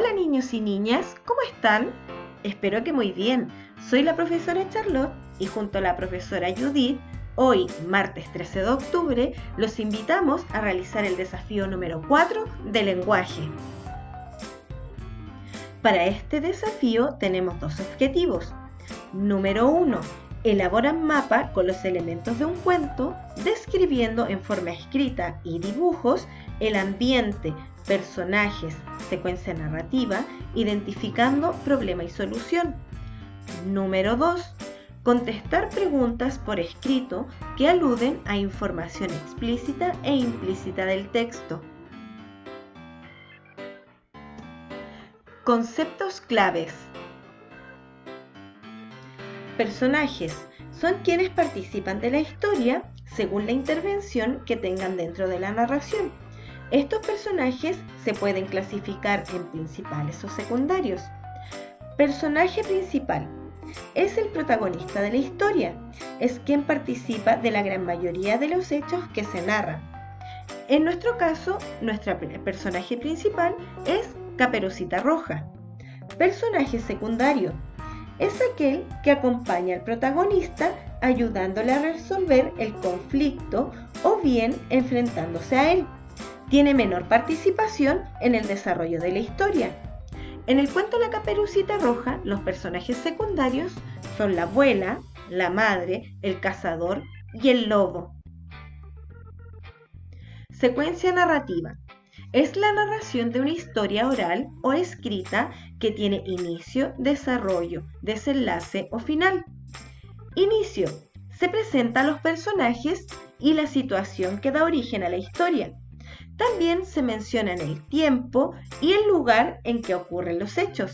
Hola niños y niñas, ¿cómo están? Espero que muy bien. Soy la profesora Charlotte y junto a la profesora Judith, hoy, martes 13 de octubre, los invitamos a realizar el desafío número 4 de lenguaje. Para este desafío tenemos dos objetivos. Número 1. Elabora un mapa con los elementos de un cuento, describiendo en forma escrita y dibujos el ambiente, personajes, secuencia narrativa, identificando problema y solución. Número 2. Contestar preguntas por escrito que aluden a información explícita e implícita del texto. Conceptos claves. Personajes son quienes participan de la historia según la intervención que tengan dentro de la narración. Estos personajes se pueden clasificar en principales o secundarios. Personaje principal es el protagonista de la historia, es quien participa de la gran mayoría de los hechos que se narran. En nuestro caso, nuestro personaje principal es Caperucita Roja. Personaje secundario es aquel que acompaña al protagonista ayudándole a resolver el conflicto o bien enfrentándose a él. Tiene menor participación en el desarrollo de la historia. En el cuento La Caperucita Roja, los personajes secundarios son la abuela, la madre, el cazador y el lobo. Secuencia narrativa. Es la narración de una historia oral o escrita que tiene inicio, desarrollo, desenlace o final. Inicio. Se presentan los personajes y la situación que da origen a la historia. También se mencionan el tiempo y el lugar en que ocurren los hechos.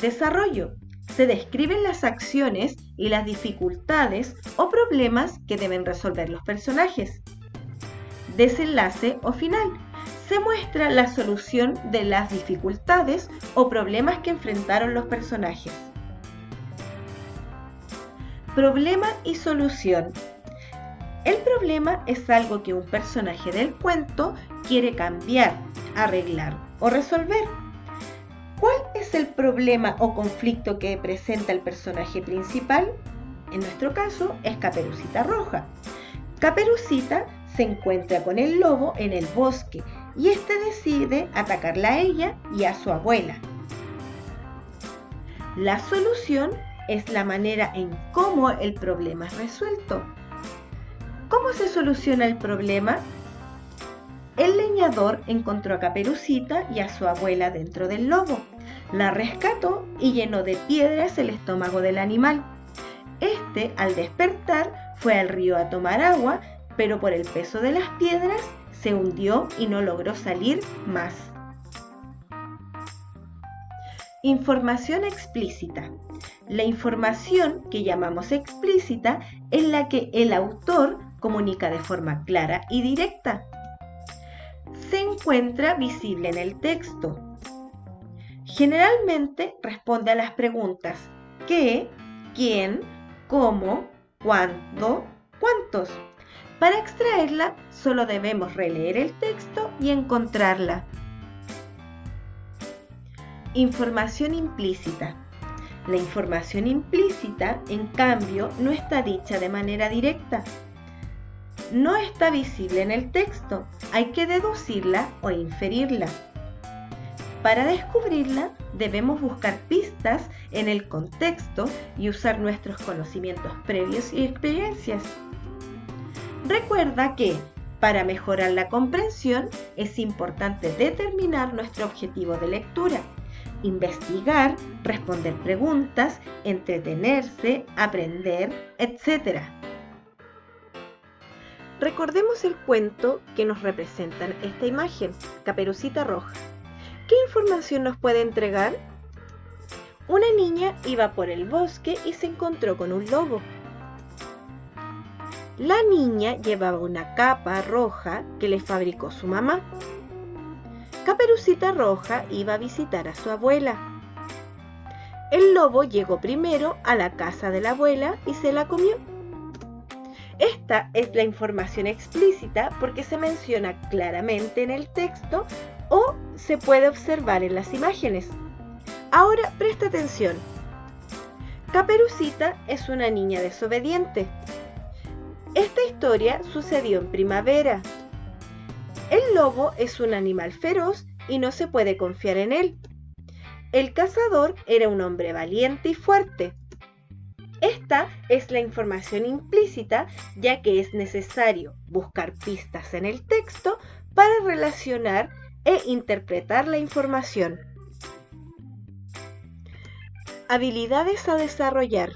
Desarrollo. Se describen las acciones y las dificultades o problemas que deben resolver los personajes. Desenlace o final. Se muestra la solución de las dificultades o problemas que enfrentaron los personajes. Problema y solución. El problema es algo que un personaje del cuento quiere cambiar, arreglar o resolver. ¿Cuál es el problema o conflicto que presenta el personaje principal? En nuestro caso es Caperucita Roja. Caperucita se encuentra con el lobo en el bosque y este decide atacarla a ella y a su abuela. La solución es la manera en cómo el problema es resuelto. ¿Cómo se soluciona el problema? El leñador encontró a Caperucita y a su abuela dentro del lobo. La rescató y llenó de piedras el estómago del animal. Este, al despertar, fue al río a tomar agua, pero por el peso de las piedras se hundió y no logró salir más. Información explícita. La información que llamamos explícita es la que el autor comunica de forma clara y directa. Se encuentra visible en el texto. Generalmente responde a las preguntas ¿qué?, ¿quién?, ¿cómo?, ¿cuándo?, ¿cuántos? Para extraerla, solo debemos releer el texto y encontrarla. Información implícita. La información implícita, en cambio, no está dicha de manera directa. No está visible en el texto, hay que deducirla o inferirla. Para descubrirla, debemos buscar pistas en el contexto y usar nuestros conocimientos previos y experiencias. Recuerda que, para mejorar la comprensión, es importante determinar nuestro objetivo de lectura, investigar, responder preguntas, entretenerse, aprender, etc. Recordemos el cuento que nos representa en esta imagen, Caperucita Roja. ¿Qué información nos puede entregar? Una niña iba por el bosque y se encontró con un lobo. La niña llevaba una capa roja que le fabricó su mamá. Caperucita Roja iba a visitar a su abuela. El lobo llegó primero a la casa de la abuela y se la comió. Esta es la información explícita porque se menciona claramente en el texto o se puede observar en las imágenes. Ahora presta atención. Caperucita es una niña desobediente. Esta historia sucedió en primavera. El lobo es un animal feroz y no se puede confiar en él. El cazador era un hombre valiente y fuerte. Esta es la información implícita, ya que es necesario buscar pistas en el texto para relacionar e interpretar la información. Habilidades a desarrollar.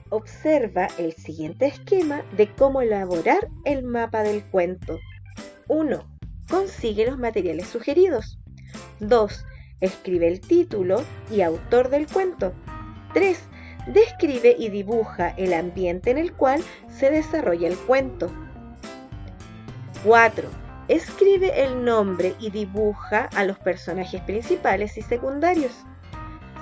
Observa el siguiente esquema de cómo elaborar el mapa del cuento. 1. Consigue los materiales sugeridos. 2. Escribe el título y autor del cuento. 3. Describe y dibuja el ambiente en el cual se desarrolla el cuento. 4. Escribe el nombre y dibuja a los personajes principales y secundarios.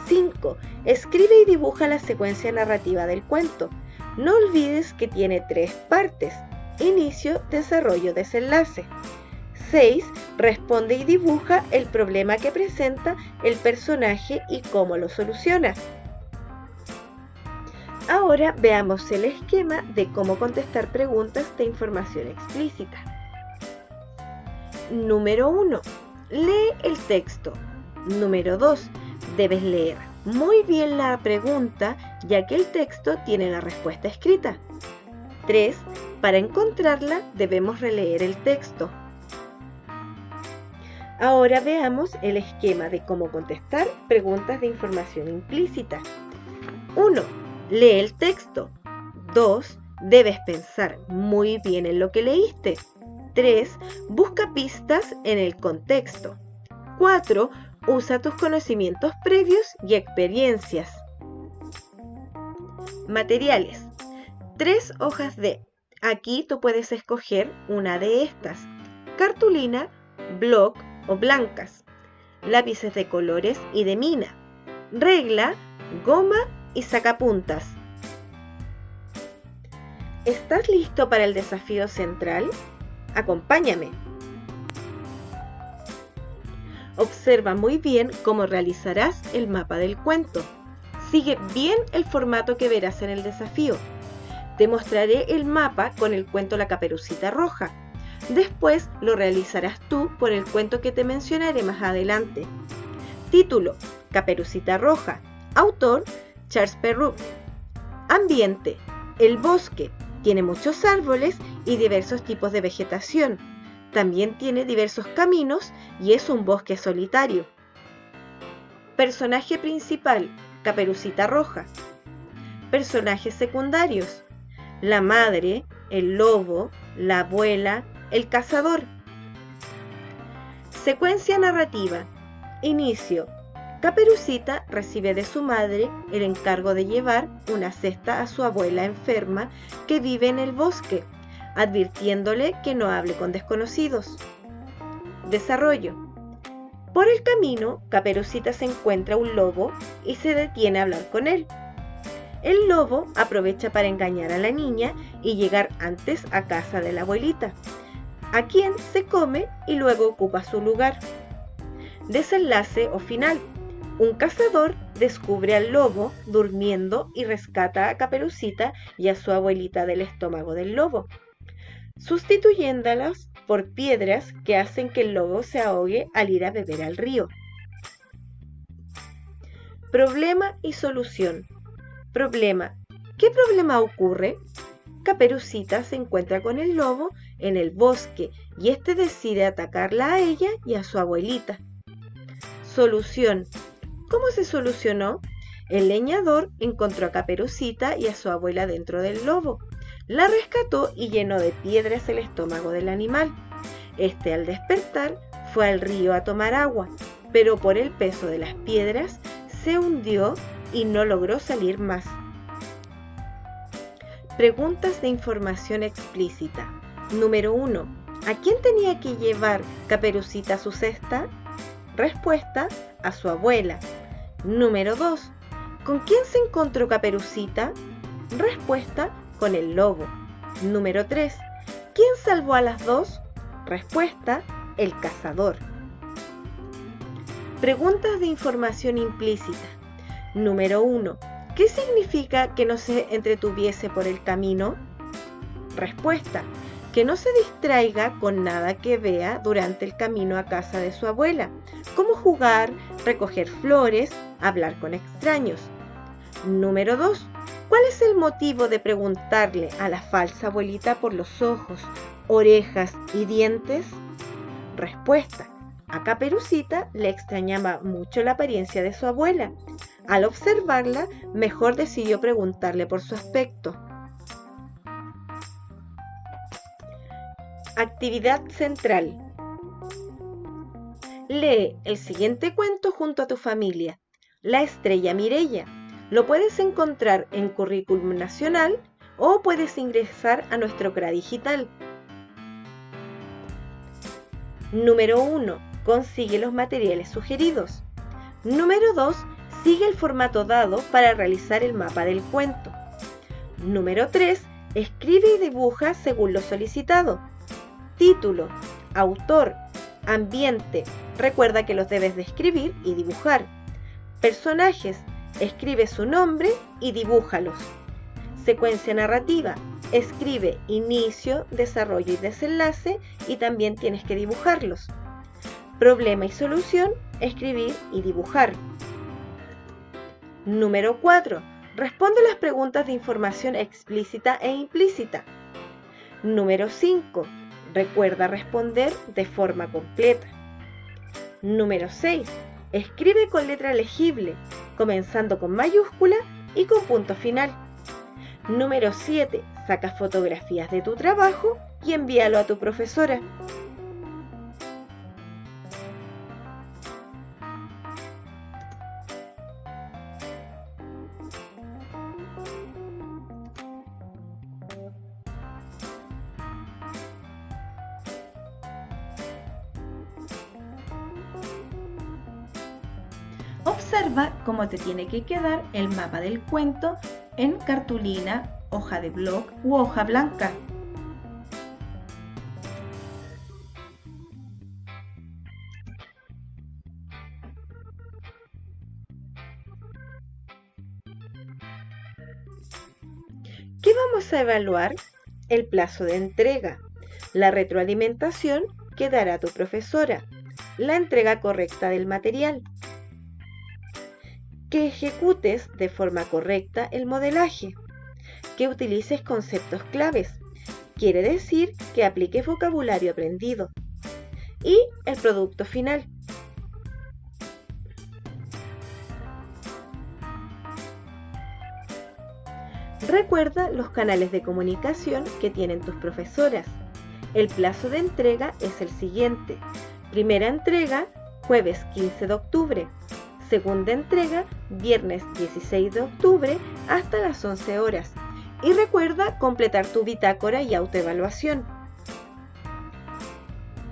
5. Escribe y dibuja la secuencia narrativa del cuento. No olvides que tiene 3 partes: inicio, desarrollo, desenlace. 6. Responde y dibuja el problema que presenta el personaje y cómo lo soluciona. Ahora veamos el esquema de cómo contestar preguntas de información explícita. Número 1. Lee el texto. Número 2. Debes leer muy bien la pregunta, ya que el texto tiene la respuesta escrita. 3. Para encontrarla, debemos releer el texto. Ahora veamos el esquema de cómo contestar preguntas de información implícita. 1. Lee el texto. 2. Debes pensar muy bien en lo que leíste. 3. Busca pistas en el contexto. 4. Usa tus conocimientos previos y experiencias. Materiales. 3 hojas de. Aquí tú puedes escoger una de estas: cartulina, bloc o blancas, lápices de colores y de mina, regla, goma y sacapuntas. ¿Estás listo para el desafío central? Acompáñame. Observa muy bien cómo realizarás el mapa del cuento. Sigue bien el formato que verás en el desafío. Te mostraré el mapa con el cuento La Caperucita Roja. Después lo realizarás tú con el cuento que te mencionaré más adelante. Título: Caperucita Roja. Autor: Charles Perrault. Ambiente: el bosque. Tiene muchos árboles y diversos tipos de vegetación. También tiene diversos caminos y es un bosque solitario. Personaje principal: Caperucita Roja. Personajes secundarios: la madre, el lobo, la abuela, el cazador. Secuencia narrativa. Inicio: Caperucita recibe de su madre el encargo de llevar una cesta a su abuela enferma que vive en el bosque, advirtiéndole que no hable con desconocidos. Desarrollo. Por el camino, Caperucita se encuentra un lobo y se detiene a hablar con él. El lobo aprovecha para engañar a la niña y llegar antes a casa de la abuelita, a quien se come y luego ocupa su lugar. Desenlace o final. Un cazador descubre al lobo durmiendo y rescata a Caperucita y a su abuelita del estómago del lobo, sustituyéndolas por piedras que hacen que el lobo se ahogue al ir a beber al río. Problema y solución. Problema. ¿Qué problema ocurre? Caperucita se encuentra con el lobo en el bosque y este decide atacarla a ella y a su abuelita. Solución. ¿Cómo se solucionó? El leñador encontró a Caperucita y a su abuela dentro del lobo. La rescató y llenó de piedras el estómago del animal. Este, al despertar, fue al río a tomar agua, pero por el peso de las piedras se hundió y no logró salir más. Preguntas de información explícita. Número 1. ¿A quién tenía que llevar Caperucita su cesta? Respuesta: a su abuela. Número 2. ¿Con quién se encontró Caperucita? Respuesta: con el lobo. Número 3. ¿Quién salvó a las dos? Respuesta: el cazador. Preguntas de información implícita. Número 1. ¿Qué significa que no se entretuviese por el camino? Respuesta. Que no se distraiga con nada que vea durante el camino a casa de su abuela, como jugar, recoger flores, hablar con extraños. Número 2. ¿Cuál es el motivo de preguntarle a la falsa abuelita por los ojos, orejas y dientes? Respuesta. A Caperucita le extrañaba mucho la apariencia de su abuela. Al observarla, mejor decidió preguntarle por su aspecto. Actividad central. Lee el siguiente cuento junto a tu familia. La estrella Mireya. Lo puedes encontrar en Currículum Nacional o puedes ingresar a nuestro CRA digital. Número 1. Consigue los materiales sugeridos. Número 2. Sigue el formato dado para realizar el mapa del cuento. Número 3. Escribe y dibuja según lo solicitado. Título, autor, ambiente. Recuerda que los debes de escribir y dibujar. Personajes. Escribe su nombre y dibújalos. Secuencia narrativa. Escribe inicio, desarrollo y desenlace y también tienes que dibujarlos. Problema y solución. Escribir y dibujar. Número 4. Responde las preguntas de información explícita e implícita. Número 5. Recuerda responder de forma completa. Número 6. Escribe con letra legible, comenzando con mayúscula y con punto final. Número 7. Saca fotografías de tu trabajo y envíalo a tu profesora. Observa cómo te tiene que quedar el mapa del cuento en cartulina, hoja de blog u hoja blanca. ¿Qué vamos a evaluar? El plazo de entrega, la retroalimentación que dará tu profesora, la entrega correcta del material. Que ejecutes de forma correcta el modelaje, que utilices conceptos claves, quiere decir que apliques vocabulario aprendido, y el producto final. Recuerda los canales de comunicación que tienen tus profesoras. El plazo de entrega es el siguiente. Primera entrega, jueves 15 de octubre. Segunda entrega, viernes 16 de octubre hasta las 11 horas. Y recuerda completar tu bitácora y autoevaluación.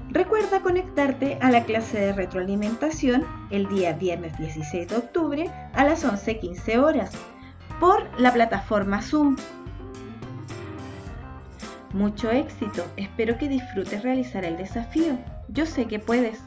Recuerda conectarte a la clase de retroalimentación el día viernes 16 de octubre a las 11:15 horas por la plataforma Zoom. Mucho éxito, espero que disfrutes realizar el desafío. Yo sé que puedes.